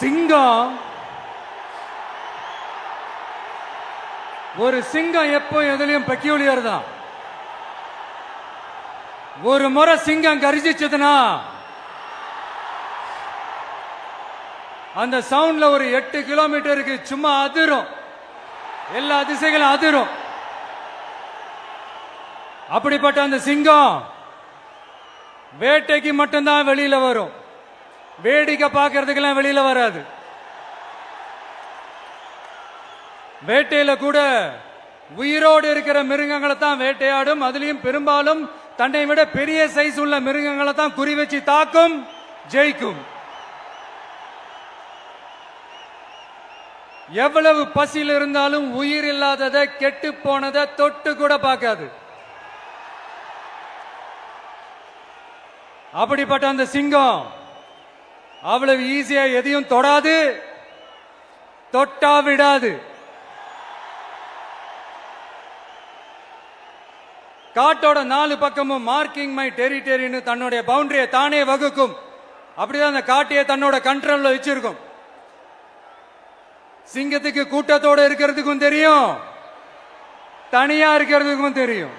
சிங்கம் ஒரு சிங்கம் எப்போ எதுலயும் பெக்யூலியர் தான். ஒரு முறை சிங்கம் கரிச்சிச்சதுன்னா அந்த சவுண்ட்ல ஒரு 8 கிலோமீட்டருக்கு சும்மா அதிரும், எல்லா திசைகளும் அதிரும். அப்படிப்பட்ட அந்த சிங்கம் வேட்டைக்கு மட்டும்தான் வெளியில வரும், வேடிக்கை பார்க்கறதுக்கெல்லாம் வெளியில வராது. வேட்டையில கூட உயிரோடு இருக்கிற மிருகங்களை தான் வேட்டையாடும். அதுலயும் பெரும்பாலும் தன்னை விட பெரிய சைஸ் உள்ள மிருகங்களை தான் குறி வச்சு தாக்கும், ஜெயிக்கும். எவ்வளவு பசியில் இருந்தாலும் உயிர் இல்லாததை, கெட்டு போனதை தொட்டு கூட பார்க்காது. அப்படிப்பட்ட அந்த சிங்கம் அவ்வளவு ஈஸியா எதையும் தொடாது, தொட்டா விடாது. காட்டோட 4 பக்கமும் மார்க்கிங் மை டெரிட்டரின்னு தன்னுடைய பவுண்டரியை தானே வகுக்கும். அப்படிதான் அந்த காட்டையே தன்னோட கண்ட்ரோல்ல வச்சிருக்கும். சிங்கத்துக்கு கூட்டத்தோட இருக்கிறதுக்கும் தெரியும், தனியா இருக்கிறதுக்கும் தெரியும்.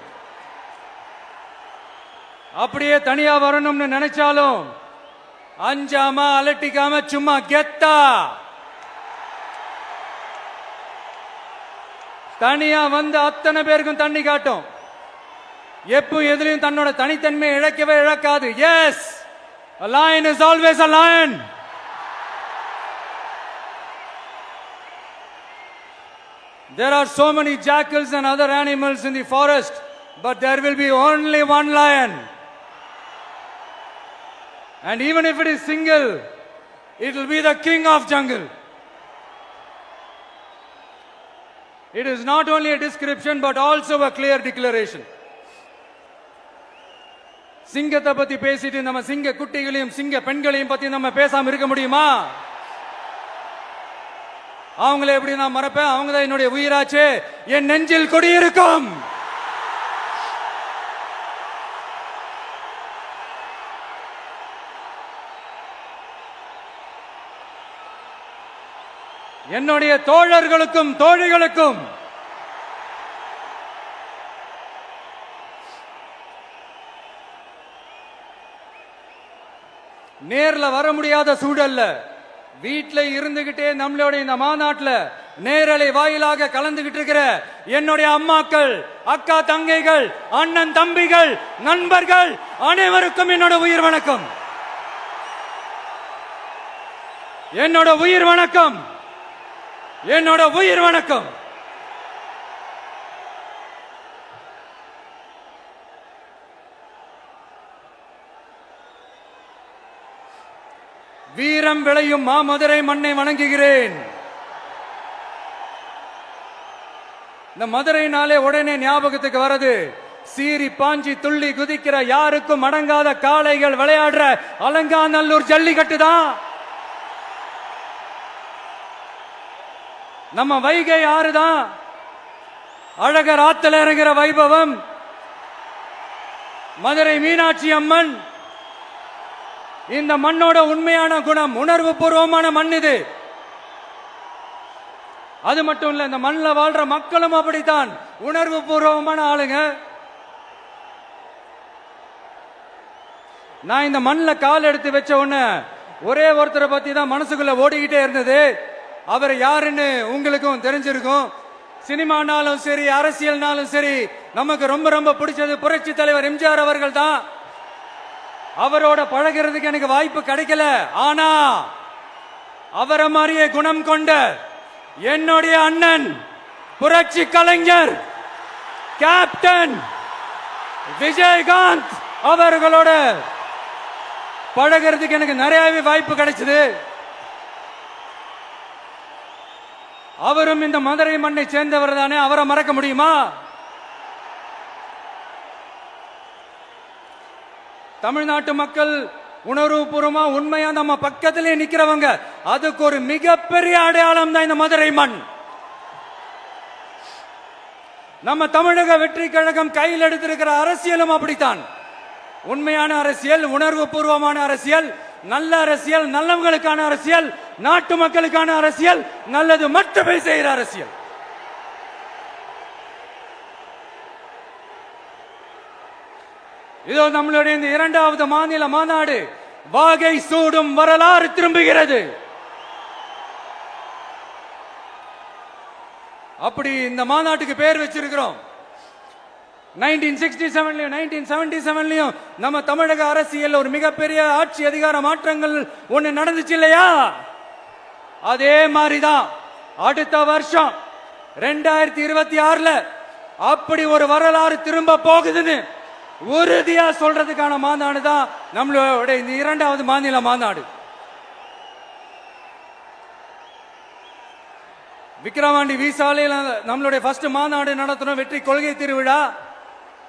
அப்படியே தனியா வரணும்னு நினைச்சாலும் அஞ்சாம அலட்டிக்காம சும்மா கெத்தா தனியா வந்து அத்தனை பேருக்கும் தண்ணி காட்டும். எப்போ எதிலையும் தன்னோட தனித்தன்மையை இழக்கவே இழக்காது. Yes, a lion is always a lion. There are so many jackals and other animals in the forest, but there will be only one lion. And even if it is single, it will be the king of jungle. It is not only a description but also a clear declaration. சிங்கத்தை பத்தி பேசிட்டு நம்ம சிங்க குட்டிகளையும் சிங்க பெண்களையும் பத்தி நம்ம பேசாம இருக்க முடியுமா? அவங்கள எப்படி நான் மறப்பேன்? அவங்க தான் என்னுடைய உயிராச்சே, என் நெஞ்சில் குடியிருக்கும். என்னுடைய தோழர்களுக்கும் தோழிகளுக்கும் நேர்ல வர முடியாத சூழல்ல வீட்டில இருந்துகிட்டே நம்மளோட இந்த மாநாட்டில் நேரலை வாயிலாக கலந்துகிட்டு இருக்கிற என்னுடைய அம்மாக்கள், அக்கா தங்கைகள், அண்ணன் தம்பிகள், நண்பர்கள் அனைவருக்கும் என்னோட உயிர் வணக்கம். என்னோட உயிர் வணக்கம், என்னோட உயிர் வணக்கம். வீரம் விளையும் மாமதுரை மண்ணை வணங்குகிறேன். இந்த மதுரைனாலே உடனே ஞாபகத்துக்கு வரது சீறி பாஞ்சி துள்ளி குதிக்கிற யாருக்கும் அடங்காத காளைகள் விளையாடுற அலங்காநல்லூர் ஜல்லிக்கட்டு தான். நம்ம வைகை ஆறுதான் அழகர் ஆத்துல இறங்குற வைபவம். மதுரை மீனாட்சி அம்மன் இந்த மண்ணோட உண்மையான குணம், உணர்வு பூர்வமான மண் இது. அது மட்டும் இல்ல, இந்த மண்ணில் வாழ்ற மக்களும் அப்படித்தான் உணர்வு பூர்வமான ஆளுங்க. நான் இந்த மண்ணில் கால் எடுத்து வச்ச உடனே ஒரே ஒருத்தரை பத்தி தான் மனசுக்குள்ள ஓடிக்கிட்டே இருந்தது. அவர் யாருன்னு உங்களுக்கும் தெரிஞ்சிருக்கும். சினிமானாலும் சரி, அரசியல்னாலும் சரி, நமக்கு ரொம்ப ரொம்ப பிடிச்சது புரட்சி தலைவர் எம்ஜிஆர் அவர்கள் தான். அவரோட பழகிறதுக்கு எனக்கு வாய்ப்பு கிடைக்கல. ஆனா அவரை மாதிரியே குணம் கொண்ட என்னுடைய அண்ணன் புரட்சி கலைஞர் கேப்டன் விஜயகாந்த் அவர்களோட பழகிறதுக்கு எனக்கு நிறையவே வாய்ப்பு கிடைச்சது. அவரும் இந்த மதுரை மண்ணை சேர்ந்தவர் தானே, அவரை மறக்க முடியுமா? தமிழ்நாட்டு மக்கள் உணர்வுபூர்வமா உண்மையா நம்ம பக்கத்திலே நிக்கிறவங்க, அதுக்கு ஒரு மிகப்பெரிய அடையாளம் தான் இந்த மதுரை மண். நம்ம தமிழக வெற்றி கழகம் கையில் எடுத்திருக்கிற அரசியலும் அப்படித்தான். உண்மையான அரசியல், உணர்வு பூர்வமான அரசியல், நல்ல அரசியல், நல்லவங்களுக்கான அரசியல், நாட்டு மக்களுக்கான அரசியல், நல்லது மட்டுமே செய்கிற அரசியல். இதோ நம்மளுடைய இந்த இரண்டாவது மாநில மாநாடு வாகை சூடும் வரலாறு திரும்புகிறது. அப்படி இந்த மாநாட்டுக்கு பேர் வச்சிருக்கிறோம். 1967லயும் 1977லயும் நம்ம தமிழக அரசியல் ஒரு மிகப்பெரிய ஆட்சி அதிகார மாற்றங்கள் ஒண்ணு நடந்துச்சு இல்லையா? அதே மாதிரிதான் அடுத்த வருஷம் 2026ல அப்படி ஒரு வரலாறு திரும்ப போகுதுன்னு உறுதியா சொல்றதுக்கான மாநாடு தான் நம்மளோட இந்த இரண்டாவது மாநில மாநாடு. விக்கிரவாண்டி விசாலையில் நம்மளுடைய ஃபர்ஸ்ட் மாநாடு நடத்தணும், வெற்றி கொள்கை திருவிழா.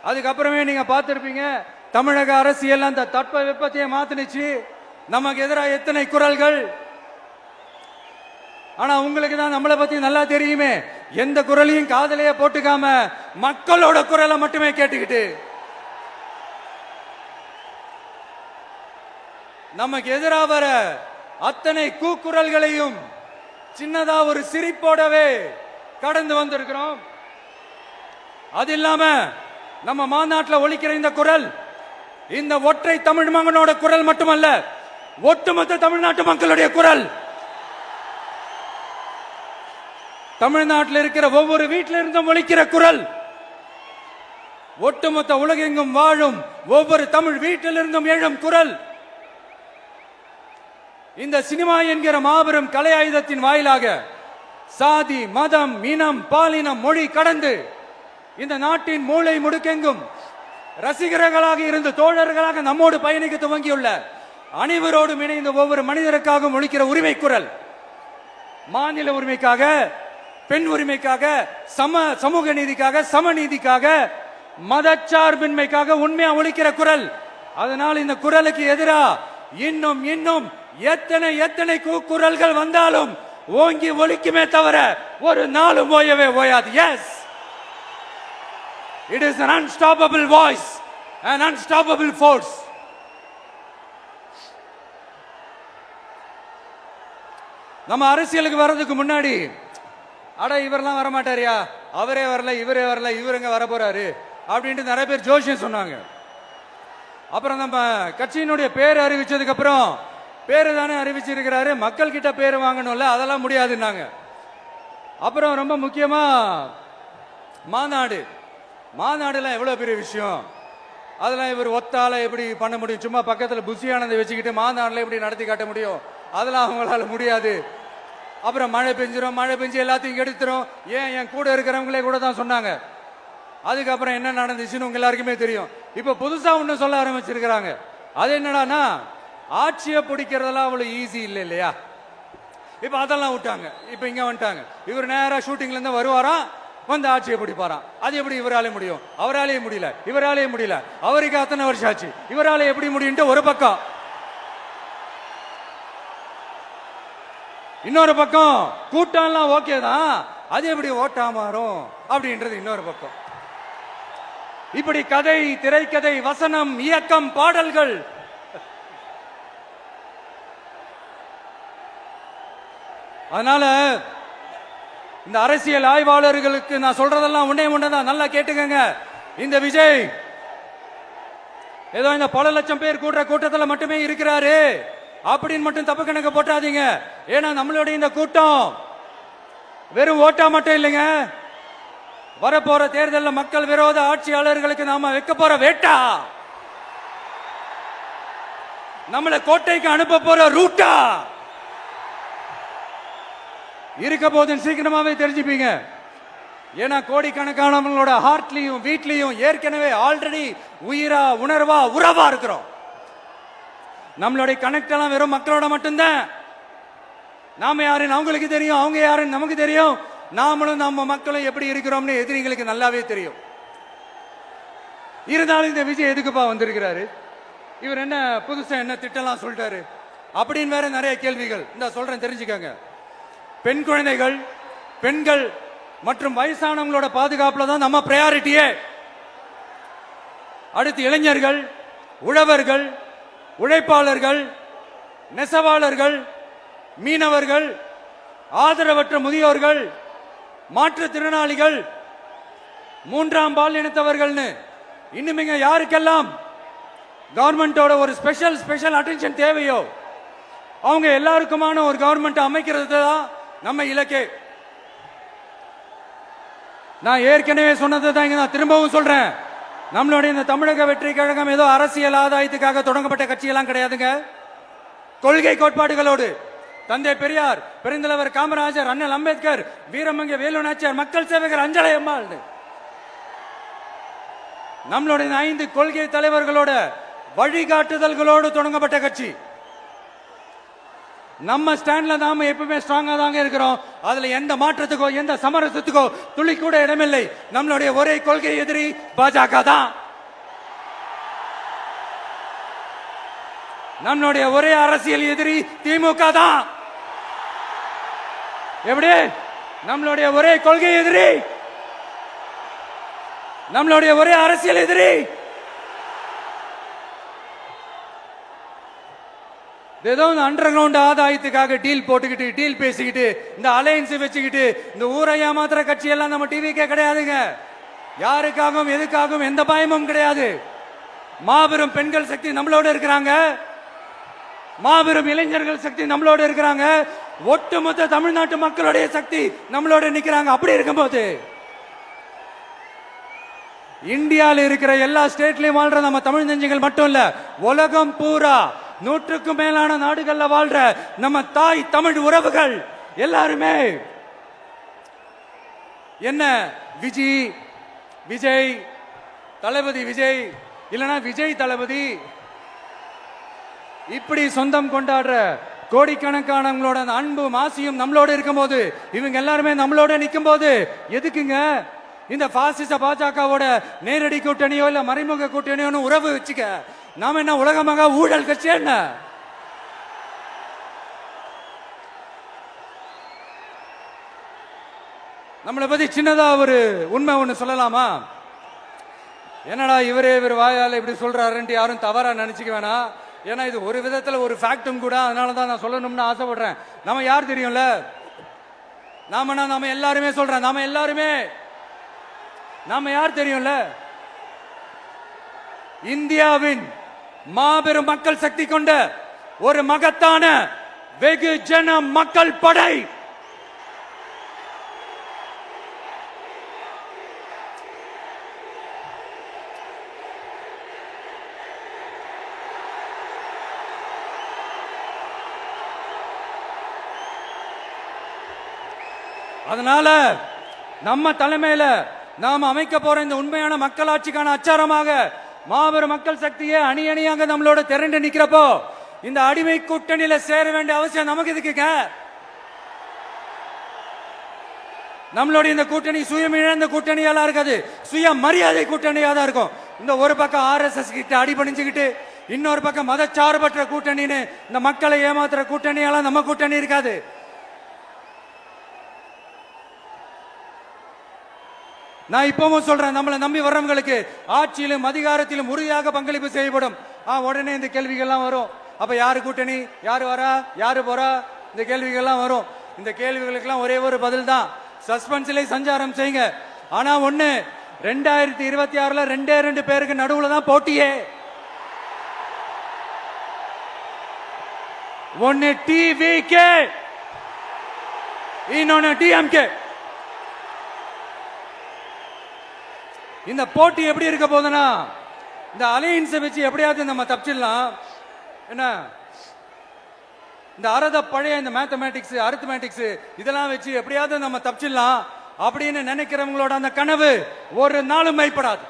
அதுக்கப்புறமே நீங்க பார்த்திருப்பீங்க, தமிழக அரசியல் அந்த தட்ப வெப்பத்தையே மாத்தினுச்சு. நமக்கு எதிராக எத்தனை குரல்கள். ஆனா உங்களுக்கு தான் நம்மளை பத்தி நல்லா தெரியுமே, எந்த குரலையும் காதலையே போட்டுக்காம மக்களோட குரலை மட்டுமே கேட்டுக்கிட்டு நமக்கு எதிராக வர அத்தனை கூக்குரல்களையும் சின்னதா ஒரு சிரிப்போடவே கடந்து வந்திருக்கிறோம். அது இல்லாம நம்ம மாநாட்டில் ஒலிக்கிற இந்த குரல் இந்த ஒற்றை தமிழ் மகனோட குரல் மட்டுமல்ல, ஒட்டுமொத்த தமிழ்நாட்டு மக்களுடைய குரல். தமிழ்நாட்டில் இருக்கிற ஒவ்வொரு வீட்டில இருந்தும் ஒலிக்கிற குரல், ஒட்டுமொத்த உலகெங்கும் வாழும் ஒவ்வொரு தமிழ் வீட்டிலிருந்தும் எழும் குரல். இந்த சினிமா என்கிற மாபெரும் கலை ஆயுதத்தின் வாயிலாக சாதி, மதம், இனம், பாலினம், மொழி கடந்து இந்த நாட்டின் மூளை முடுக்கெங்கும் ரசிகர்களாக இருந்து தோழர்களாக நம்மோடு பயணிக்க துவங்கியுள்ள அனைவரோடும் இணைந்த ஒவ்வொரு மனிதருக்காகவும் ஒலிக்கிற உரிமை குரல். மாநில உரிமைக்காக, பெண் உரிமைக்காக, சமூக நீதிக்காக, சமநீதிக்காக, மதச்சார்பின்மைக்காக உண்மையா ஒலிக்கிற குரல். அதனால் இந்த குரலுக்கு எதிராக இன்னும் இன்னும் எத்தனை எத்தனை குரல்கள் வந்தாலும் ஓங்கி ஒலிக்குமே தவிர ஒரு நாளும் ஓயவே ஓயாது. Yes, it is an unstoppable voice, an unstoppable force. நம்ம அரசியலுக்கு வர்றதுக்கு முன்னாடி அட இவரெல்லாம் வரமாட்டாரியா, அவரே வரல, இவரே வரல, இவருங்க வர போறாரு அப்படின்ட்டு நிறைய பேர் ஜோசியம் சொன்னாங்க. அப்புறம் நம்ம கட்சியினுடைய பேர் அறிவிச்சதுக்கு அப்புறம் பேரு தானே அறிவிச்சிருக்கிறாரு, மக்கள் கிட்ட பேர் வாங்கணும்ல, அதெல்லாம் முடியாதுன்னாங்க. அப்புறம் ரொம்ப முக்கியமா மாநாடுலாம் எவ்வளவு பெரிய விஷயம், அதெல்லாம் இவர் ஒத்தால எப்படி பண்ண முடியும், சும்மா பக்கத்துல புசியானதை வச்சுக்கிட்டு மாநாடுல எப்படி நடத்தி காட்ட முடியும், அதெல்லாம் அவங்களால முடியாது. அப்புறம் மழை பெஞ்சு எல்லாத்தையும் எடுத்துரும். ஏன் என் கூட இருக்கிறவங்களே கூட தான் சொன்னாங்க. அதுக்கப்புறம் என்ன நடந்துச்சுன்னு உங்க எல்லாருக்குமே தெரியும். இப்ப புதுசா ஒண்ணு சொல்ல ஆரம்பிச்சிருக்கிறாங்க. அது என்னடானா, ஆட்சியை பிடிக்கிறதெல்லாம் அவ்வளவு ஈஸி இல்லை இல்லையா. இப்ப அதெல்லாம் விட்டாங்க, இப்ப இங்க வந்துட்டாங்க. இவர் நேரா ஷூட்டிங்ல இருந்து வருவாராம், வந்து ஆட்சியை பிடிப்பாராம். அது எப்படி இவராலே முடியும், அவராலே முடியல, இவராலே முடியல, அவருக்கு அத்தனை வருஷம் ஆச்சு, இவராலே எப்படி முடியும் ஒரு பக்கம். இன்னொரு பக்கம் கூட்டம்லாம் ஓகே தான், அது எப்படி ஓட்டா மாறும் அப்படின்றது இன்னொரு பக்கம். இப்படி கதை, திரைக்கதை, வசனம், இயக்கம், பாடல்கள், அதனால இந்த அரசியல் ஆய்வாளர்களுக்கு நான் சொல்றதெல்லாம் ஒன்னேதான், நல்லா கேட்டுக்கங்க. இந்த விஜய் ஏதோ இந்த பல லட்சம் பேர் கூடுற கூட்டத்தில் மட்டுமே இருக்கிறாரு அப்படின்னு மட்டும் தப்பு கணக்கு போட்டாதீங்க. ஏன்னா நம்மளுடைய இந்த கூட்டம் வெறும் ஓட்டா மட்டும் இல்லைங்க, வரப்போற தேர்தலில் மக்கள் விரோத ஆட்சியாளர்களுக்கு நாம வைக்க போற வேட்டா, நம்மளை கோட்டைக்கு அனுப்ப போற ரூட்டா இருக்க போதுன்னு சீக்கிரமாவே தெரிஞ்சுப்பீங்க. ஏன்னா கோடிக்கணக்கானவங்களோட ஹார்ட்லயும் வீட்லயும் ஏற்கனவே ஆல்ரெடி உயிரா, உணர்வா, உறவா இருக்கிறோம். நம்மளுடைய கனெக்ட் எல்லாம் வெறும் மக்களோட மட்டும்தான். நாம யாருன்னு அவங்களுக்கு தெரியும், அவங்க யாருன்னு நமக்கு தெரியும். நாமளும் நம்ம மக்களும் எப்படி இருக்கிறோம்னு எதிரிகளுக்கு நல்லாவே தெரியும். இருந்தாலும் இந்த விஜய் எதுக்குப்பா வந்திருக்கிறாரு, இவர் என்ன புதுசா என்ன திட்டம்லாம் சொல்லிட்டாரு அப்படின்னு வேற நிறைய கேள்விகள். இந்த சொல்றேன் தெரிஞ்சுக்கங்க. பெண் குழந்தைகள், பெண்கள் மற்றும் வயசானவங்களோட பாதுகாப்புல தான் நம்ம பிரையாரிட்டியே. அடுத்து இளைஞர்கள், உழவர்கள், உழைப்பாளர்கள், நெசவாளர்கள், மீனவர்கள், ஆதரவற்ற முதியோர்கள், மாற்றுத்திறனாளிகள், மூன்றாம் பால் இனத்தவர்கள்னு இன்னும் யாருக்கெல்லாம் கவர்மெண்டோட ஒரு ஸ்பெஷல் அட்டென்ஷன் தேவையோ அவங்க எல்லாருக்குமான ஒரு கவர்மெண்ட் அமைக்கிறது தான் நம்ம இலக்கே. நான் ஏற்கனவே சொன்னதை தான் இங்க நான் திரும்பவும் சொல்றேன். நம்மளுடைய இந்த தமிழக வெற்றி கழகம் ஏதோ அரசியல் ஆதாயத்துக்காக தொடங்கப்பட்ட கட்சியெல்லாம் கிடையாதுங்க. கொள்கை கோட்பாடுகளோடு தந்தை பெரியார், பெருந்தலைவர் காமராஜர், அண்ணல் அம்பேத்கர், வீரமங்க வேலு நாச்சியார், மக்கள் சேவகர் அஞ்சலை அம்மாள், நம்மளுடைய 5 கொள்கை தலைவர்களோட வழிகாட்டுதல்களோடு தொடங்கப்பட்ட கட்சி. நம்ம ஸ்டாண்ட்ல நாம எப்பவுமே ஸ்ட்ராங்கா தாங்க இருக்கிறோம். அதுல எந்த மாற்றத்துக்கோ எந்த சமரசத்துக்கோ துளி கூட இடமில்லை. நம்மளுடைய ஒரே கொள்கை எதிரி பாஜக தான். நம்மளுடைய ஒரே அரசியல் எதிரி திமுக தான். எப்படி? நம்மளுடைய ஒரே கொள்கை எதிரி, நம்மளுடைய ஒரே அரசியல் எதிரி ஏதோ அண்டர் கிரவுண்ட் ஆதாயத்துக்காக டீல் போட்டுக்கிட்டு டீல் பேசிக்கிட்டு இந்த அலையன்ஸ் வச்சுக்கிட்டு இந்த ஊரை ஏமாத்துற கட்சி எல்லாம் நம்ம டிவிக்கே கிடையாதுங்க. யாருக்காகவும் எதுக்காகவும் எந்த பயமும் கிடையாது. மாபெரும் பெண்கள் சக்தி நம்மளோட இருக்கிறாங்க, மாபெரும் இளைஞர்கள் சக்தி நம்மளோட இருக்கிறாங்க, ஒட்டுமொத்த தமிழ்நாட்டு மக்களுடைய சக்தி நம்மளோட நிக்கிறாங்க. அப்படி இருக்கும்போது இந்தியாவில் இருக்கிற எல்லா ஸ்டேட்லயும் வாழ்ற நம்ம தமிழ் நெஞ்சங்கள் மட்டும் இல்ல, உலகம் பூரா 100க்கும் மேலான நாடுகள்ல வாழ்ற நம்ம தாய் தமிழ் உறவுகள் எல்லாருமே என்ன விஜய் தளபதி விஜய் இல்லனா விஜய் தளபதி இப்படி சொந்தம் கொண்டாடுற கோடிக்கணக்கானவங்களோட அன்பு மாசியும் நம்மளோட இருக்கும் போது, இவங்க எல்லாருமே நம்மளோட நிற்கும் போது எதுக்குங்க இந்த பாசிச பாஜகவோட நேரடி கூட்டணியோ இல்ல மறைமுக கூட்டணியோ உறவு வச்சுக்க? நாம என்ன உலகமாக ஊழல் கட்சி? என்ன நம்மளை பத்தி சின்னதா ஒரு உண்மை ஒண்ணு சொல்லலாமா? என்னடா இவர் வாயால இப்படி சொல்றாருன்ட்டு யாரும் தவறா நினைச்சுக்க வேணாம். ஏன்னா இது ஒரு விதத்துல ஒரு ஃபேக்டும் கூட. அதனாலதான் நான் சொல்லணும்னு ஆசைப்படுறேன். நம்ம யார் தெரியும்ல? நாம எல்லாருமே சொல்றேன். நாம யார் தெரியும்ல? இந்தியாவின் மாபெரும் மக்கள் சக்தி கொண்ட ஒரு மகத்தான வெகுஜன மக்கள் படை. அதனால நம்ம தலைமையில நாம் அமைக்க போற இந்த உண்மையான மக்களாட்சிக்கான அச்சாரமாக மாபெரும் மக்கள் சக்தியை அணி அணியாக நம்மளோட திரண்டு நிக்கிறப்போ இந்த அடிமை கூட்டணியில சேர வேண்டிய அவசியம் நமக்கு இருக்குங்க. நம்மளுடைய இந்த கூட்டணி சுயம் இழந்த கூட்டணியெல்லாம் இருக்காது, சுய மரியாதை கூட்டணியா தான் இருக்கும். இந்த ஒரு பக்கம் RSS கிட்ட அடிபணிஞ்சுக்கிட்டு, இன்னொரு பக்கம் மதச்சார்பற்ற கூட்டணின்னு இந்த மக்களை ஏமாத்துற கூட்டணியெல்லாம் நம்ம கூட்டணி இருக்காது. நான் இப்பவும் சொல்றேன், நம்மளை நம்பி வர்றவங்களுக்கு ஆட்சியிலும் அதிகாரத்திலும் உறுதியாக பங்களிப்பு செய்யப்படும். உடனே இந்த கேள்விகள்லாம் வரும். அப்ப யாரு கூட்டணி, யாரு வரா, யாரு போறா, இந்த கேள்விகள்லாம் வரும். இந்த கேள்விகளுக்கெல்லாம் ஒரே ஒரு பதில் தான், சஸ்பென்ஸ்ல சஞ்சாரம் செய்யுங்க. ஆனா ஒண்ணு, 2026 2 பேருக்கு நடுவுல தான் போட்டியே. ஒன்னு டிவிகே, இன்னொன்னு டிஎம்கே. இந்த போட்டி எப்படி இருக்க போதுன்னா, இந்த அலையன்ஸை வச்சு எப்படியாவது நம்ம தப்பிச்சிடலாம். என்ன இந்த பழைய இந்த மேத்தமேட்டிக்ஸ் அரித்மேட்டிக்ஸ் இதெல்லாம் வச்சு எப்படியாவது நம்ம தப்பிச்சிடலாம் அப்படின்னு நினைக்கிறவங்களோட அந்த கனவு ஒரு நாளும் மைப்படாது.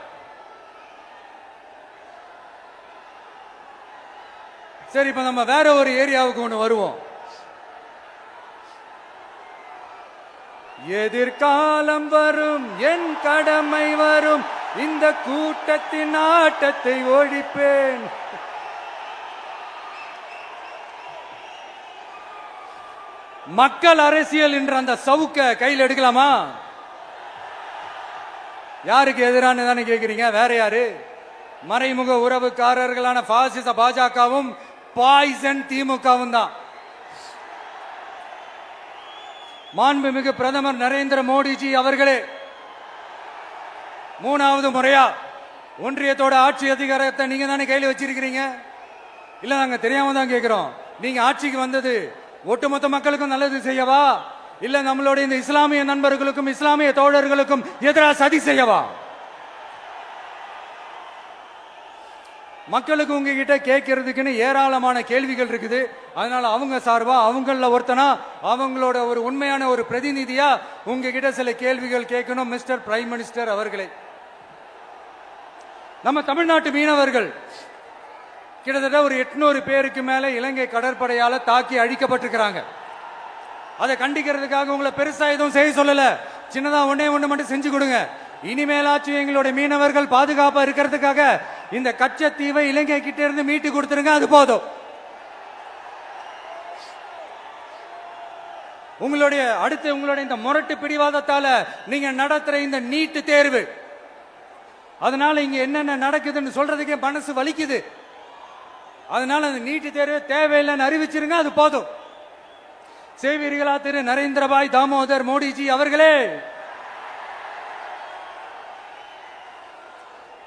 சரி, இப்ப நம்ம வேற ஒரு ஏரியாவுக்கு ஒண்ணு வருவோம். எதிர்காலம் வரும், என் கடமை வரும், இந்த கூட்டத்தின் ஆட்டத்தை ஒழிப்பேன். மக்கள் அரசியல் என்ற அந்த சவுக்க கையில் எடுக்கலாமா? யாருக்கு எதிரான தானே கேட்கிறீங்க? வேற யாரு? மறைமுக உறவுக்காரர்களான பாசிச பாஜகவும் பாய்சன் திமுகவும் தான். மாண்புமிகு பிரதமர் நரேந்திர மோடிஜி அவர்களே, 3வது முறையா ஒன்றியத்தோட ஆட்சி அதிகாரத்தை நீங்க தானே கையில் வச்சிருக்கிறீங்க. இல்ல நாங்க தெரியாம தான் கேட்கிறோம். நீங்க ஆட்சிக்கு வந்தது ஒட்டுமொத்த மக்களுக்கும் நல்லது செய்யவா, இல்ல நம்மளுடைய இந்த இஸ்லாமிய நண்பர்களுக்கும் இஸ்லாமிய தோழர்களுக்கும் எதிராக சதி செய்யவா? மக்களுக்கு உங்ககிட்ட கேட்கறதுக்குன்னு ஏராளமான கேள்விகள் இருக்குது. அதனால அவங்க சார்பா அவங்கள ஒருத்தனா அவங்களோட ஒரு உண்மையான ஒரு பிரதிநிதியா உங்ககிட்ட சில கேள்விகள் கேட்கணும். மிஸ்டர் பிரைம் மினிஸ்டர் அவர்களே, நம்ம தமிழ்நாட்டு மீனவர்கள் கிட்டத்தட்ட ஒரு 800 பேருக்கு மேல இலங்கை கடற்படையால தாக்கி அழிக்கப்பட்டிருக்கிறாங்க. அதை கண்டிக்கிறதுக்காக உங்களை பெருசா எதுவும் செய்ய சொல்லல, சின்னதா ஒண்ணே ஒண்ணு மட்டும் செஞ்சு கொடுங்க. இனிமேலாச்சும் எங்களுடைய மீனவர்கள் பாதுகாப்பா இருக்கிறதுக்காக இந்த கச்சத்தீவை இலங்கை கிட்ட இருந்து மீட்டு கொடுத்துருங்க, அது போதும். உங்களுடைய இந்த முரட்டு பிடிவாதத்தால நீங்க நடத்துற இந்த நீட்டு தேர்வு, அதனால இங்க என்னென்ன நடக்குதுன்னு சொல்றதுக்கே மனசு வலிக்குது. அதனால அந்த நீட்டு தேர்வு தேவையில்லைன்னு அறிவிச்சிருங்க, அது போதும். செய்வீர்களா திரு நரேந்திரபாய் தாமோதர் மோடிஜி அவர்களே?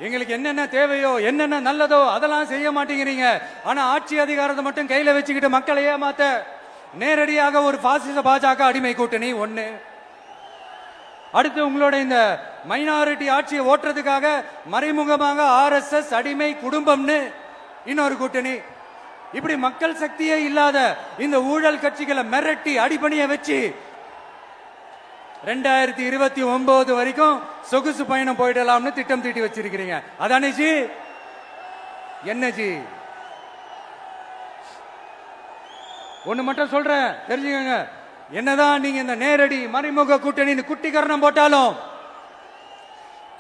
எங்களுக்கு என்னென்ன தேவையோ என்னென்ன நல்லதோ அதெல்லாம் செய்ய மாட்டேங்கிறீங்க. ஆனா ஆட்சி அதிகாரத்தை மட்டும் கையில வச்சுக்கிட்டு மக்களை ஏமாத்த நேரடியாக ஒரு பாசிச பாஜக அடிமை கூட்டணி ஒண்ணு. அடுத்து உங்களோட இந்த மைனாரிட்டி ஆட்சியை ஓட்டுறதுக்காக மறைமுகமாக RSS அடிமை குடும்பம்னு இன்னொரு கூட்டணி. இப்படி மக்கள் சக்தியே இல்லாத இந்த ஊழல் கட்சிகளை மிரட்டி அடிபணிய வச்சு 2029 வரைக்கும் சொகுசு பயணம் போயிடலாம்னு திட்டம் தீட்டி வச்சிருக்கிறீங்க. அதானே ஜி? என்ன ஜி? ஒண்ணு மட்டும் சொல்றேன், தெரிஞ்சுக்கங்க. என்னதான் நீங்க இந்த நேரடி மறைமுக கூட்டணி குட்டிகரணம் போட்டாலும்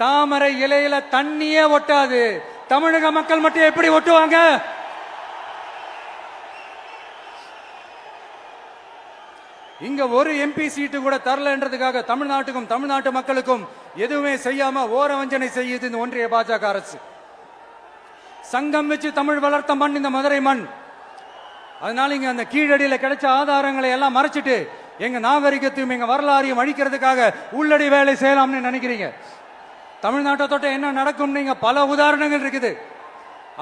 தாமரை இலையில தண்ணியே ஒட்டாது. தமிழக மக்கள் மட்டும் எப்படி ஒட்டுவாங்க? இங்க ஒரு MP சீட்டு கூட தரலன்றதுக்காக தமிழ்நாட்டுக்கும் தமிழ்நாட்டு மக்களுக்கும் எதுவுமே செய்யாம ஓரவஞ்சனை செய்யுது இந்த ஒன்றிய பாஜக அரசு. சங்கம் வச்சு தமிழ் வளர்த்த மண் இந்த மதுரை மண். அதனால இங்க அந்த கீழடியில கிடைச்ச ஆதாரங்களை எல்லாம் மறைச்சிட்டு எங்க நாகரிகத்தையும் எங்க வரலாறையும் அழிக்கிறதுக்காக உள்ளடி வேலை செய்யலாம்னு நினைக்கிறீங்க. தமிழ்நாட்டை தொட்ட என்ன நடக்கும் நீங்க பல உதாரணங்கள் இருக்குது.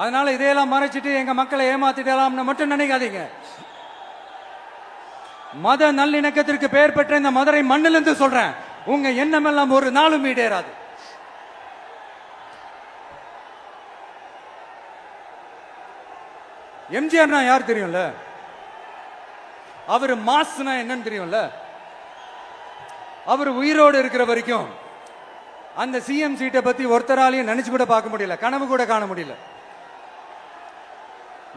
அதனால இதையெல்லாம் மறைச்சிட்டு எங்க மக்களை ஏமாத்திடலாம்னு மட்டும் நினைக்காதீங்க. மத நல்லிணக்கத்திற்கு பெயர் பெற்ற இந்த மதுரை மண்ணிலிருந்து சொல்றேன், உங்க எண்ணம் எல்லாம் ஒரு நாளும் ஈடேறாது. எம்ஜிஆர்னா யார் தெரியும்ல? அவர் மாஸ்னா என்னன்னு தெரியும்ல? அவர் உயிரோடு இருக்கிற வரைக்கும் அந்த சிஎம் சீட்டை பத்தி ஒருத்தராலையும் நினைச்சு கூட பார்க்க முடியல, கனவு கூட காண முடியல.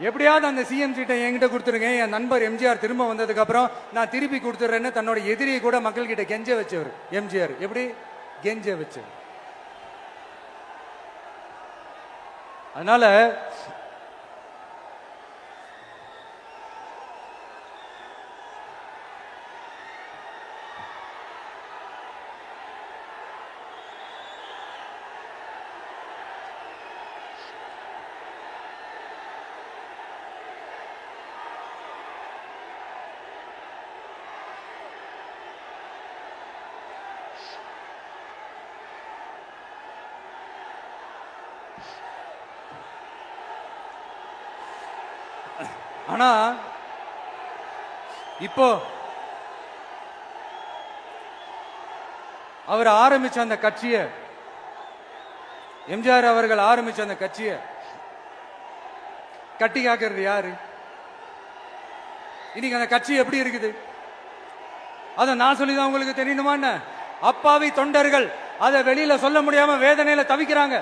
எப்படியாவது அந்த சிஎம் சீட்டை என்கிட்ட கொடுத்துருங்க, என் நண்பர் எம்ஜிஆர் திரும்ப வந்ததுக்கு அப்புறம் நான் திருப்பி கொடுத்துறேன்னு தன்னோட எதிரியை கூட மக்கள் கிட்ட கெஞ்ச வச்சவர் எம்ஜிஆர். எப்படி கெஞ்ச வச்சவர்? அதனால ஆனா இப்போ அவர் ஆரம்பிச்ச அந்த கட்சியை, எம்ஜிஆர் அவர்கள் ஆரம்பிச்ச அந்த கட்சியை கட்டி காக்கிறது யாரு? இன்னைக்கு அந்த கட்சி எப்படி இருக்குது? அதை நான் சொல்லிதான் உங்களுக்கு தெரியணுமா என்ன? அப்பாவி தொண்டர்கள் அதை வெளியில சொல்ல முடியாம வேதனையில தவிக்கிறாங்க.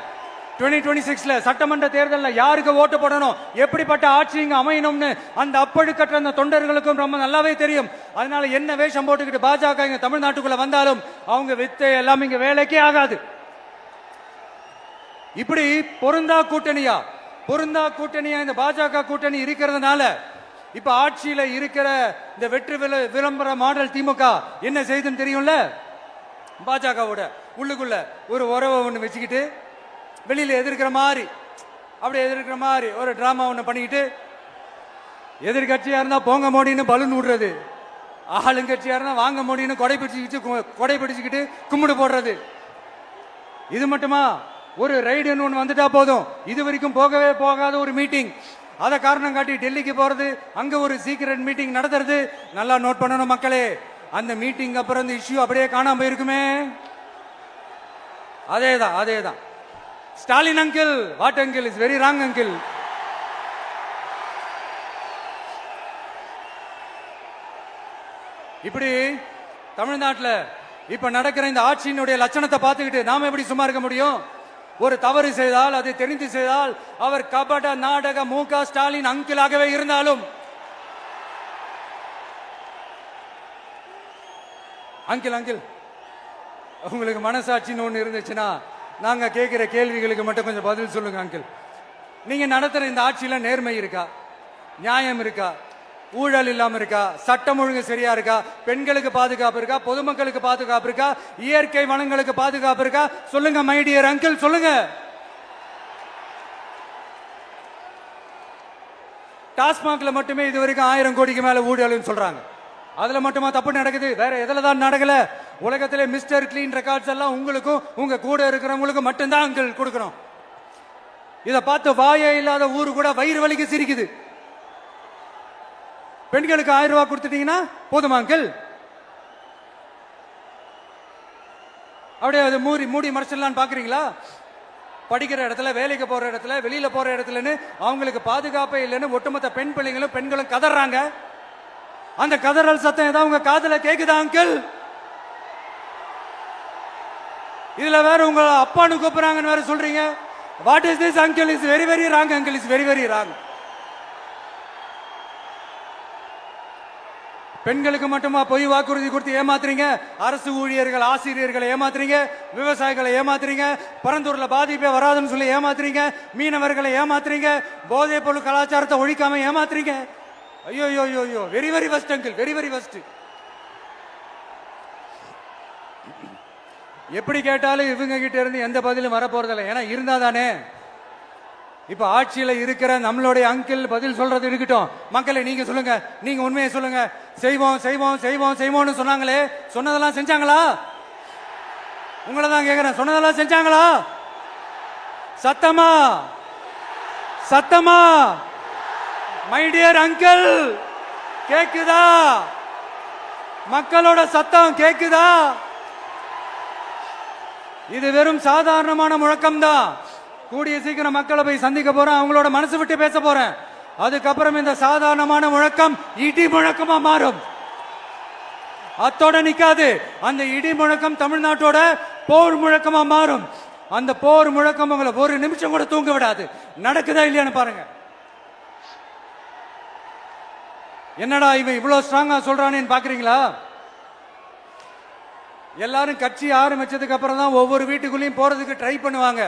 2026 சட்டமன்ற தேர்தலில் யாருக்கு ஓட்டு போடணும், எப்படிப்பட்ட ஆட்சி இங்க அமையணும்னு அந்த அப்பழுக்கற்ற அந்த தொண்டர்களுக்கும் ரொம்ப நல்லாவே தெரியும். அதனால என்ன வேஷம் போட்டுக்கிட்டு பாஜக இங்க தமிழ்நாட்டுக்குள்ள வந்தாலும் அவங்க வித்தை எல்லாம் இங்க வேலைக்கே ஆகாது. இப்படி பொருந்தா கூட்டணியா இந்த பாஜக கூட்டணி இருக்கிறதுனால இப்ப ஆட்சியில இருக்கிற இந்த வெற்றி விளம்பர மாடல் திமுக என்ன செய்யுதுன்னு தெரியும்ல? பாஜகவோட உள்ளுக்குள்ள ஒரு உறவை ஒண்ணு வச்சுக்கிட்டு வெளியில எதிர்க்கிற மாதிரி, அப்படி எதிர்க்கிற மாதிரி ஒரு டிராமா ஒண்ணு பண்ணிக்கிட்டு எதிர்கட்சியா இருந்தா போங்க மோடின்னு பலூன் விடுறது, ஆளுங்கட்சியா இருந்தா வாங்க மோடின்னு கொடை பிடிச்சுக்கிட்டு கும்பிடு போடுறது. இது மட்டுமா? ஒரு ரைடுன்னு ஒன்று வந்துட்டா போதும், இது வரைக்கும் போகவே போகாத ஒரு மீட்டிங், அதை காரணம் காட்டி டெல்லிக்கு போறது, அங்க ஒரு சீக்கிரட் மீட்டிங் நடத்துறது. நல்லா நோட் பண்ணணும் மக்களே, அந்த மீட்டிங் அப்புறம் இந்த இஷ்யூ அப்படியே காணாம போயிருக்குமே. அதேதான். Stalin uncle, what uncle is very wrong uncle. இப்படி தமிழ்நாட்டில் இப்ப நடக்கிற இந்த ஆட்சியினுடைய லட்சணத்தை பார்த்துக்கிட்டு நாம எப்படி சும்மா இருக்க முடியும்? ஒரு தவறு செய்தால், அதை தெரிந்து செய்தால், அவர் கபட நாடக மு.க. ஸ்டாலின் அங்கிளாகவே இருந்தாலும், அங்கிள் உங்களுக்கு மனசாட்சின்னு ஒன்று இருந்துச்சுன்னா நாங்க கேட்கிற கேள்விகளுக்கு மட்டும் கொஞ்சம் பதில் சொல்லுங்க அங்கிள். நீங்க நடத்துற இந்த ஆட்சியில நேர்மை இருக்கா? நியாயம் இருக்கா? ஊழல் இல்லாம இருக்கா? சட்டம் ஒழுங்கு சரியா இருக்கா? பெண்களுக்கு பாதுகாப்பு இருக்கா? பொதுமக்களுக்கு பாதுகாப்பு இருக்கா? இயற்கை வளங்களுக்கு பாதுகாப்பு இருக்கா? சொல்லுங்க மை டியர் அங்கிள், சொல்லுங்க. டாஸ்மாக்ல மட்டுமே இது வரைக்கும் 1000 கோடிக்கு மேல ஊழல் சொல்றாங்க. அதுல மட்டுமா தப்பு நடக்குது? வேற எதுல தான் நடக்கல? உலகத்திலே மிஸ்டர் கிளீன் ரெக்கார்ட்ஸ் எல்லாம் உங்களுக்கும் உங்க கூட இருக்கிறவங்களுக்கும் மட்டும்தான் அங்கிள் கொடுக்கணும். இதை பார்த்து வாயே இல்லாத ஊரு கூட வயிறு வலிக்கு சிரிக்குது. பெண்களுக்கு 1000 ரூபாய் கொடுத்துட்டீங்கன்னா போதுமா அங்கிள்? அப்படியே அது மூடி மறைச்சிடலான்னு பாக்குறீங்களா? படிக்கிற இடத்துல, வேலைக்கு போற இடத்துல, வெளியில போற இடத்துலன்னு அவங்களுக்கு பாதுகாப்பே இல்லைன்னு ஒட்டுமொத்த பெண்களும் கதறாங்க. அந்த கதறல் சத்தம் ஏதாவது உங்க காதுல கேக்குதா அங்கிள்? இதுல வேற உங்க அப்பான்னு கூப்பிடுறாங்கன்னு வேற சொல்றீங்க. What is this uncle? Is very very wrong uncle, is very very wrong. பெண்களுக்கு மட்டுமா பொய் வாக்குறுதி கொடுத்து ஏமாத்துறீங்க? அரசு ஊழியர்கள், ஆசிரியர்களை ஏமாத்துறீங்க, விவசாயிகளை ஏமாத்துறீங்க, பரந்தூர்ல பாதிப்பே வராதுன்னு சொல்லி ஏமாத்துறீங்க, மீனவர்களை ஏமாத்துறீங்க, போதைப் பொருள் கலாச்சாரத்தை ஒழிக்காம ஏமாத்துறீங்க. ஐயோ, very very first uncle, very very first. எப்படி கேட்டாலும் இவங்க கிட்ட இருந்து எந்த பதிலும் வரப்போறதில்லை. ஏன்னா இருந்தா தானே. இப்ப ஆட்சியில இருக்கிற நம்மளுடைய அங்கிள் பதில் சொல்றது இருக்கட்டும். மக்களை நீங்க சொல்லுங்க, நீங்க உண்மையை சொல்லுங்க. செய்வோம்னு சொன்னாங்களே, சொன்னதெல்லாம் செஞ்சாங்களா? உங்களை தான் கேக்குறேன், சொன்னதெல்லாம் செஞ்சாங்களா? சத்தமா மை டியர் அங்கிள், கேக்குதா? மக்களோட சத்தம் கேக்குதா? இது வெறும் சாதாரணமான முழக்கம் தான். கூடிய சீக்கிரம் மக்களை போய் சந்திக்க போறேன், அவங்களோட மனசு விட்டு பேச போறேன். அதுக்கப்புறம் இந்த சாதாரணமான முழக்கம் இடி முழக்கமா மாறும். அத்தோட நிக்காது. அந்த இடி முழக்கம் தமிழ்நாட்டோட போர் முழக்கமா மாறும். அந்த போர் முழக்கம் உங்களை ஒரு நிமிஷம் கூட தூங்க விடாது. நடக்குதா இல்லையான்னு பாருங்க. என்னடா இவன் இவ்வளவு ஸ்ட்ராங்கா சொல்றானேன்னு பாக்குறீங்களா? எல்லாரும் கட்சி ஆரம்பிச்சதுக்கு அப்புறம் தான் ஒவ்வொரு வீட்டுக்குள்ளேயும் போறதுக்கு ட்ரை பண்ணுவாங்க.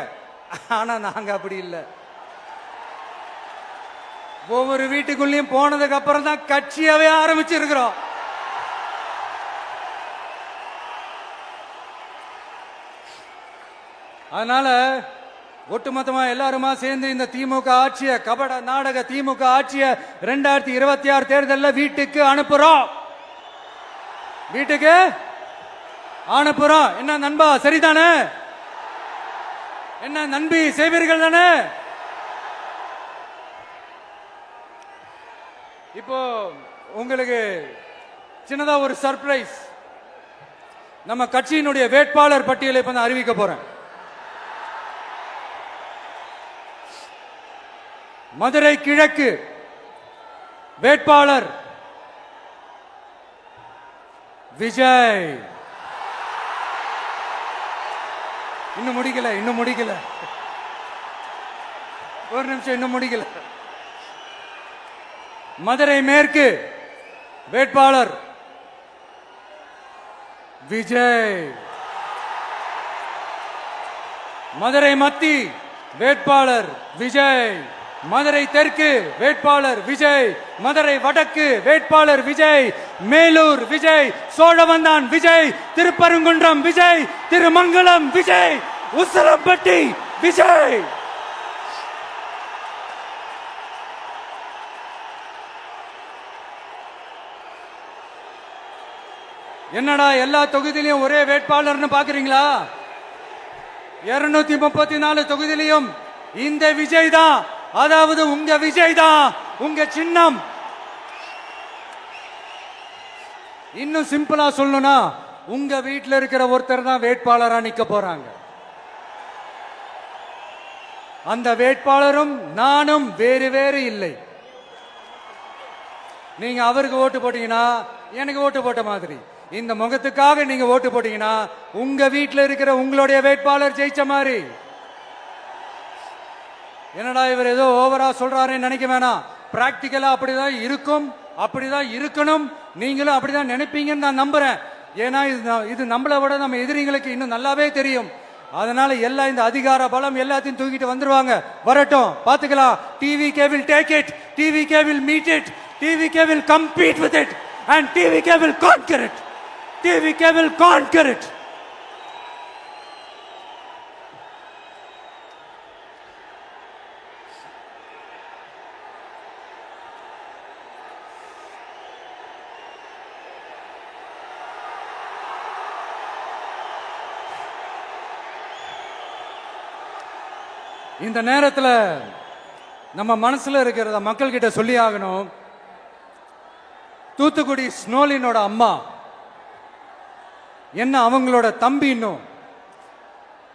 ஆனா நாங்க அப்படி இல்லை. ஒவ்வொரு வீட்டுக்குள்ளேயும் போனதுக்கு அப்புறம் தான் கட்சியாவே ஆரம்பிச்சிருக்கிறோம். அதனால ஒட்டுமொத்தமா எல்லாருமா சேர்ந்து இந்த திமுக ஆட்சிய, கபட நாடக திமுக ஆட்சிய 2026 தேர்தலில் வீட்டுக்கு அனுப்புறோம். வீட்டுக்கு அனுப்புறோம். என்ன நண்பா, சரிதானே? என்ன நண்பி, செய்வீர்கள் தானே? இப்போ உங்களுக்கு சின்னதா ஒரு சர்ப்ரைஸ். நம்ம கட்சியினுடைய வேட்பாளர் பட்டியலை இப்ப அறிவிக்க போறேன். மதுரை கிழக்கு வேட்பாளர் விஜய். இன்னும் முடிக்கல. ஒரு நிமிஷம், இன்னும் முடிக்கல. மதுரை மேற்கு வேட்பாளர் விஜய். மதுரை மத்தி வேட்பாளர் விஜய். மதுரை தெற்கு வேட்பாளர் விஜய். மதுரை வடக்கு வேட்பாளர் விஜய். மேலூர் விஜய். சோழவந்தான் விஜய். திருப்பரங்குன்றம் விஜய். திருமங்கலம் விஜய். உசிலம்பட்டி விஜய். என்னடா எல்லா தொகுதியிலையும் ஒரே வேட்பாளர்னு பாக்குறீங்களா? 234 தொகுதியிலையும் இந்த விஜய் தான், அதாவது உங்க விஜய் தான் உங்க சின்னம். இன்னும் சிம்பிளா சொல்லணும்னா உங்க வீட்டில் இருக்கிற ஒருத்தர் தான் வேட்பாளரா நிக்க போறாங்க. அந்த வேட்பாளரும் நானும் வேறு வேறு இல்லை. நீங்க அவருக்கு ஓட்டு போட்டீங்கன்னா எனக்கு ஓட்டு போட்ட மாதிரி, இந்த முகத்துக்காக நீங்க ஓட்டு போட்டீங்கன்னா உங்க வீட்டில் இருக்கிற உங்களுடைய வேட்பாளர் ஜெயிச்ச மாதிரி. என்னடா இவர் ஏதோ ஓவரா சொல்றாருன்னு நினைக்க வேணாம். பிராக்டிக்கலா அப்படிதான் இருக்கும், அப்படிதான் இருக்கணும். நீங்களும் அப்படிதான் நினைப்பீங்கன்னு நான் நம்புறேன். ஏன்னா இது நம்மளை விட நம்ம எதிரிங்களுக்கு இன்னும் நல்லாவே தெரியும். அதனால எல்லா இந்த அதிகார பலம் எல்லாத்தையும் தூக்கிட்டு வந்துருவாங்க. வரட்டும், பாத்துக்கலாம். TVK will take it, TVK will meet it, TVK will compete with it and TVK will conquer it, TVK will conquer it. இந்த நேரத்தில் நம்ம மனசுல இருக்கிறத மக்கள் கிட்ட சொல்லி ஆகணும். தூத்துக்குடி ஸ்னோலினோட அம்மா என்ன அவங்களோட தம்பி, இன்னும்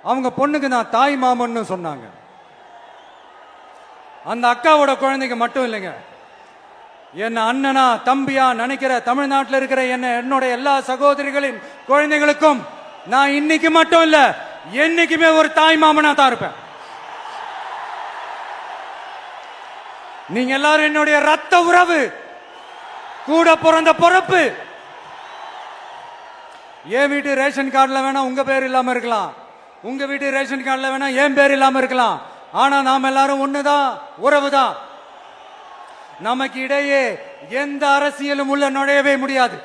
அவங்க பொண்ணுக்கு நான் தாய் மாமன்னு சொன்னாங்க. அந்த அக்காவோட குழந்தைங்க மட்டும் இல்லைங்க, என்ன அண்ணனா தம்பியா நினைக்கிற தமிழ்நாட்டில் இருக்கிற என்னோட எல்லா சகோதரிகளின் குழந்தைகளுக்கும் நான் இன்னைக்கு மட்டும் இல்ல என்னைக்குமே ஒரு தாய் மாமனா தான் இருப்பேன். நீங்க எல்லாரும் என்னுடைய ரத்த உறவு, கூட பிறந்த பொறுப்பு. என் வீட்டு ரேஷன் கார்டுல வேணா உங்க பேர் இல்லாம இருக்கலாம், உங்க வீட்டு ரேஷன் கார்டுல வேணா என் பேர் இல்லாம இருக்கலாம். ஆனா நாம் எல்லாரும் ஒண்ணுதான், உறவுதான். நமக்கு இடையே எந்த அரசியலும் உள்ள நுழையவே முடியாது.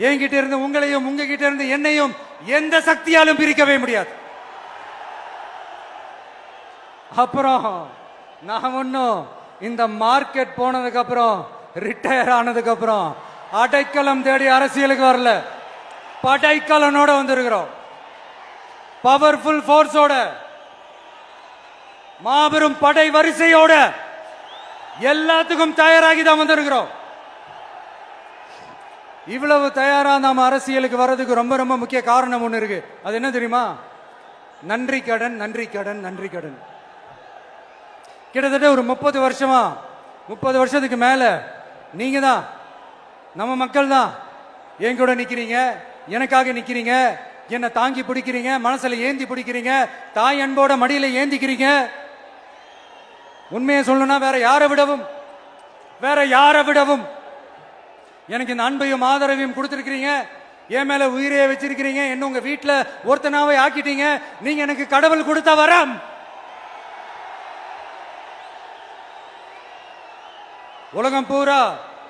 என்கிட்ட இருந்து உங்களையும் உங்ககிட்ட இருந்து என்னையும் எந்த சக்தியாலும் பிரிக்கவே முடியாது. அப்புறம் நான் ஒன்னும் இந்த மார்க்கெட் போனதுக்கு அப்புறம் ரிட்டையர் ஆனதுக்கு அப்புறம் அடைக்கலம் தேடி அரசியலுக்கு வரல, படைக்கலனோட வந்திருக்கிறோம். பவர்ஃபுல் போர்ஸோட, மாபெரும் படை வரிசையோட, எல்லாத்துக்கும் தயாராகி தான் வந்திருக்கிறோம். இவ்வளவு தயாரா நாம அரசியலுக்கு வர்றதுக்கு ரொம்ப ரொம்ப முக்கிய காரணம் ஒண்ணு இருக்கு. அது என்ன தெரியுமா? நன்றி கடன், நன்றி கடன், நன்றி கடன். கிட்டத்தட்ட ஒரு 30 வருஷமா, 30 வருஷத்துக்கு மேல நீங்க தான், நம்ம மக்கள் தான் என் கூட நிக்கிறீங்க, எனக்காக நிக்கிறீங்க, என்னை தாங்கி பிடிக்கிறீங்க, மனசுல ஏந்தி பிடிக்கிறீங்க, தாய் அன்போட மடியில ஏந்திக்கிறீங்க. உண்மையை சொல்லணும்னா வேற யாரை விடவும் எனக்கு இந்த அன்பையும் ஆதரவையும் கொடுத்திருக்கிறீங்க. என் மேல உயிரையே வச்சிருக்கிறீங்க. என்ன உங்க வீட்டுல ஒருத்தனாவே ஆக்கிட்டீங்க. நீங்க எனக்கு கடவுள் கொடுத்த வரம். உலகம் பூரா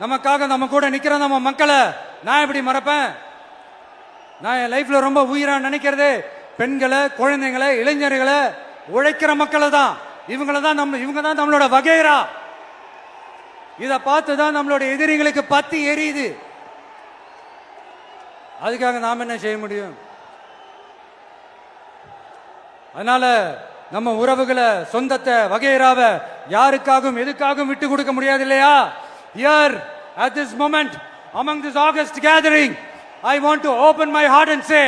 நமக்காக நம்ம கூட நிக்கிற நம்ம மக்களை நான் எப்படி மறப்பேன்? நான் என் லைஃப்ல ரொம்ப உயிரா நினைக்கிறதே பெண்களை, குழந்தைங்களை, இளைஞர்களை, உழைக்கிற மக்களை தான். இவங்க தான் நம்மளோட வகைரா. இதை பார்த்துதான் நம்மளோட எதிரிகளுக்கு பத்தி எரியுது. அதுக்காக நாம் என்ன செய்ய முடியும்? அதனால நம்ம உறவுகளை, சொந்தத்தை, வகைராவை யாருக்காகவும் எதுக்காகவும் விட்டு கொடுக்க முடியாது இல்லையா? Here at this moment among this August gathering I want to open my heart and say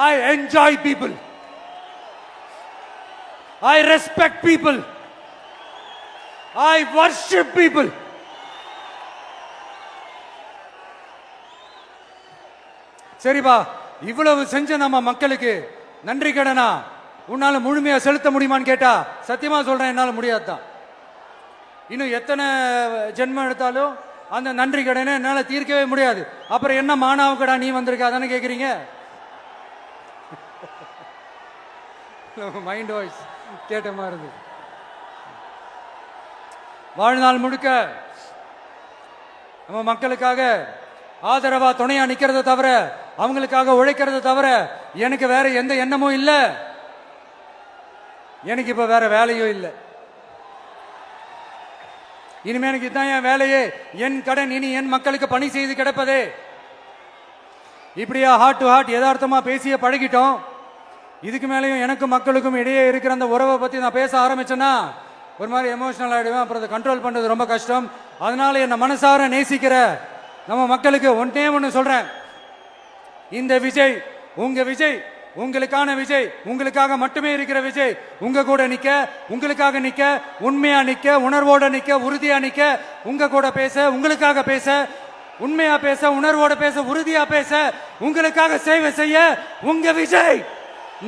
I enjoy people, I respect people, I worship people. சரிப்பா, இவ்வளவு செஞ்ச நம்ம மக்களுக்கு நன்றி கடனா உன்னால முழுமையா செலுத்த முடியுமான்னு கேட்டா சத்தியமா சொல்றேன், என்னால முடியாதுதான். இன்னும் எத்தனை ஜென்மம் எடுத்தாலும் அந்த நன்றி கடனை என்னால தீர்க்கவே முடியாது. அப்புறம் என்ன மானாவுக்கடா நீ வந்திருக்க அதானே கேக்குறீங்க? மைண்ட் வாய்ஸ் கேட்ட மாதிரி இருக்கு. வாழ்நாள் முழுக்க நம்ம மக்களுக்காக ஆதரவா துணையா நிக்கிறத தவிர, அவங்களுக்காக உழைக்கிறத தவிர எனக்கு வேற எந்த எண்ணமும் இல்லை. எனக்கு இப்ப வேற வேலையும் இல்லை. இனிமே எனக்கு இதுதான் என் வேலையே, என் கடன் இனி என் மக்களுக்கு பணி செய்து கிடப்பதே. இப்படியா ஹார்ட் டு ஹார்ட் யதார்த்தமா பேசிய பழகிட்டோம். இதுக்கு மேலேயும் எனக்கும் மக்களுக்கும் இடையே இருக்கிற அந்த உறவை பத்தி நான் பேச ஆரம்பிச்சேன்னா ஒரு மாதிரி எமோஷனல் ஆயிடுவேன். அப்புறம் அதை கண்ட்ரோல் பண்றது ரொம்ப கஷ்டம். அதனால என்ன மனசார நேசிக்கிற நம்ம மக்களுக்கு ஒன்னே ஒன்று சொல்றேன், இந்த விஜய் உங்க விஜய், உங்களுக்கான விஜய், உங்களுக்காக மட்டுமே இருக்கிற விஜய். உங்க கூட நிக்க, உங்களுக்காக நிக்க, உண்மையா நிக்க, உணர்வோட நிக்க, உறுதியா நிக்க, உங்க கூட பேச, உங்களுக்காக பேச, உண்மையா பேச, உணர்வோட பேச, உறுதியா பேச, உங்களுக்காக சேவை செய்ய உங்க விஜய்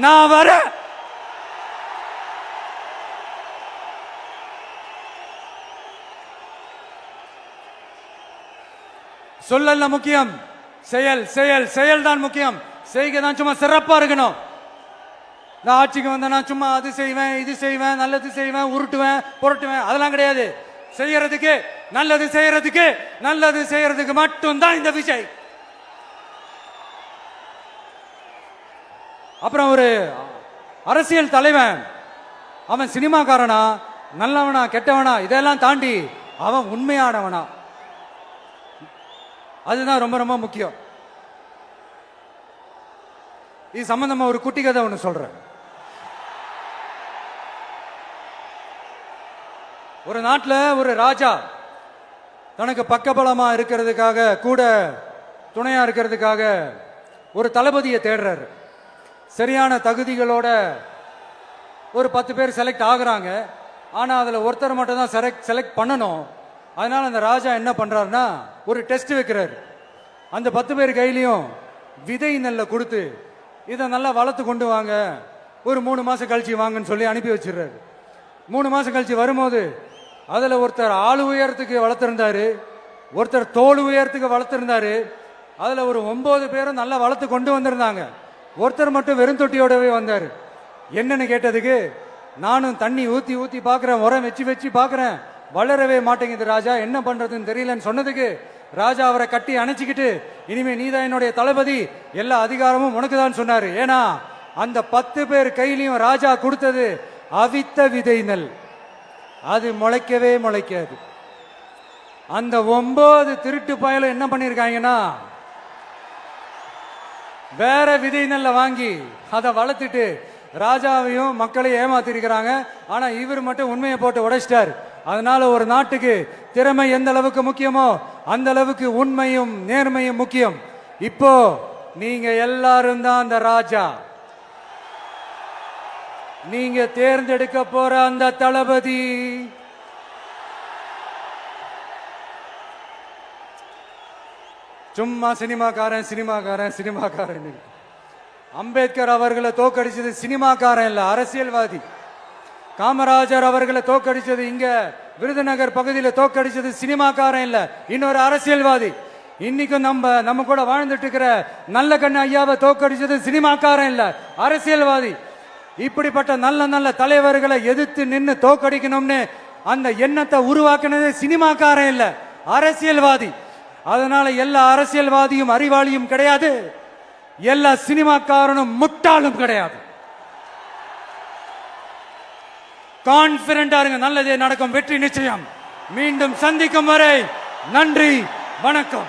நான் வர. சொல்லல முக்கியம், செயல் செயல் செயல் தான் முக்கியம். செய்கை தான் சும்மா சிறப்பா இருக்கணும். இந்த ஆட்சிக்கு வந்தேன்னா சும்மா அது செய்வேன், இது செய்வேன், நல்லது செய்வேன், உருட்டுவேன், புரட்டுவேன், அதெல்லாம் கிடையாது. செய்யறதுக்கு, நல்லது செய்யறதுக்கு, நல்லது செய்யறதுக்கு மட்டும்தான் இந்த விஜய். அப்புறம் ஒரு அரசியல் தலைவன் அவன் சினிமாக்காரனா, நல்லவனா, கெட்டவனா, இதெல்லாம் தாண்டி அவன் உண்மையானவனா, அதுதான் ரொம்ப ரொம்ப முக்கியம். இது சம்பந்தமா ஒரு குட்டி கதை ஒன்று சொல்றேன். ஒரு நாட்டில் ஒரு ராஜா தனக்கு பக்கபலமா இருக்கிறதுக்காக, கூட துணையா இருக்கிறதுக்காக ஒரு தளபதியை தேடுறாரு. சரியான தகுதிகளோட ஒரு 10 பேர் செலக்ட் ஆகுறாங்க. ஆனா அதுல ஒருத்தர் மட்டும் தான் செலக்ட் பண்ணணும். அதனால அந்த ராஜா என்ன பண்றாருன்னா ஒரு டெஸ்ட் வைக்கிறாரு. அந்த 10 பேர் கையிலையும் விதை நெல்லை கொடுத்து இதை நல்லா வளர்த்து கொண்டு வாங்க, ஒரு 3 மாசம் கழிச்சு வாங்கன்னு சொல்லி அனுப்பி வச்சிடுறாரு. 3 மாசம் கழிச்சு வரும்போது அதுல ஒருத்தர் ஆளு உயரத்துக்கு வளர்த்திருந்தாரு, ஒருத்தர் தோல் உயரத்துக்கு வளர்த்திருந்தாரு. அதுல ஒரு 9 பேரும் நல்லா வளர்த்து கொண்டு வந்திருந்தாங்க. ஒருத்தர் மட்டும் வெறும் தொட்டியோடவே வந்தாரு. என்னன்னு கேட்டதுக்கு, நானும் தண்ணி ஊத்தி ஊத்தி பாக்குறேன், உரம் வச்சு வச்சு பாக்குறேன், வளரவே மாட்டேங்குது ராஜா, என்ன பண்றதுன்னு தெரியலன்னு சொன்னதுக்கு ராஜா அவரை கட்டி அணைச்சிக்கிட்டு, இனிமே நீதான் என்னுடைய தளபதி, எல்லா அதிகாரமும் உனக்கு தான் சொன்னாரு. ஏன்னா அந்த 10 பேர் கையிலையும் ராஜா கொடுத்தது அவித்த விதை நெல், அது முளைக்கவே முளைக்காது. அந்த 9 திருட்டு பயலும் என்ன பண்ணிருக்காங்கன்னா வேற விதை நெல்லை வாங்கி அதை வளர்த்துட்டு ராஜாவையும் மக்களையும் ஏமாத்திருக்கிறாங்க. ஆனா இவர் மட்டும் உண்மையை போட்டு உடைச்சிட்டார். அதனால ஒரு நாட்டுக்கு திறமை எந்த அளவுக்கு முக்கியமோ அந்த அளவுக்கு உண்மையும் நேர்மையும் முக்கியம். இப்போ நீங்க எல்லாரும் தான் அந்த ராஜா. நீங்க தேர்ந்தெடுக்க போற அந்த தளபதி சும்மா சினிமாக்காரன் சினிமாக்காரன் சினிமாக்காரன். அம்பேத்கர் அவர்களை தோக்கடிச்சது சினிமாக்காரன் இல்ல, அரசியல்வாதி. காமராஜர் அவர்களை தோக்கடிச்சது, இங்க விருதுநகர் பகுதியில் தோக்கடிச்சது சினிமாக்காரன் இல்ல, இன்னொரு அரசியல்வாதி. இன்னைக்கும் நம்ம கூட வாழ்ந்துட்டு இருக்கிற நல்ல கண்ணு ஐயாவை தோக்கடிச்சது சினிமாக்காரன் இல்ல, அரசியல்வாதி. இப்படிப்பட்ட நல்ல நல்ல தலைவர்களை எதிர்த்து நின்று தோக்கடிக்கணும்னு அந்த எண்ணத்தை உருவாக்குனது சினிமாக்காரன் இல்ல, அரசியல்வாதி. அதனால எல்லா அரசியல்வாதியும் அறிவாளியும் கிடையாது, எல்லா சினிமாக்காரனும் முட்டாளும் கிடையாது. கான்பிடண்டா இருங்க, நல்லதே நடக்கும், வெற்றி நிச்சயம். மீண்டும் சந்திக்கும் வரை நன்றி, வணக்கம்.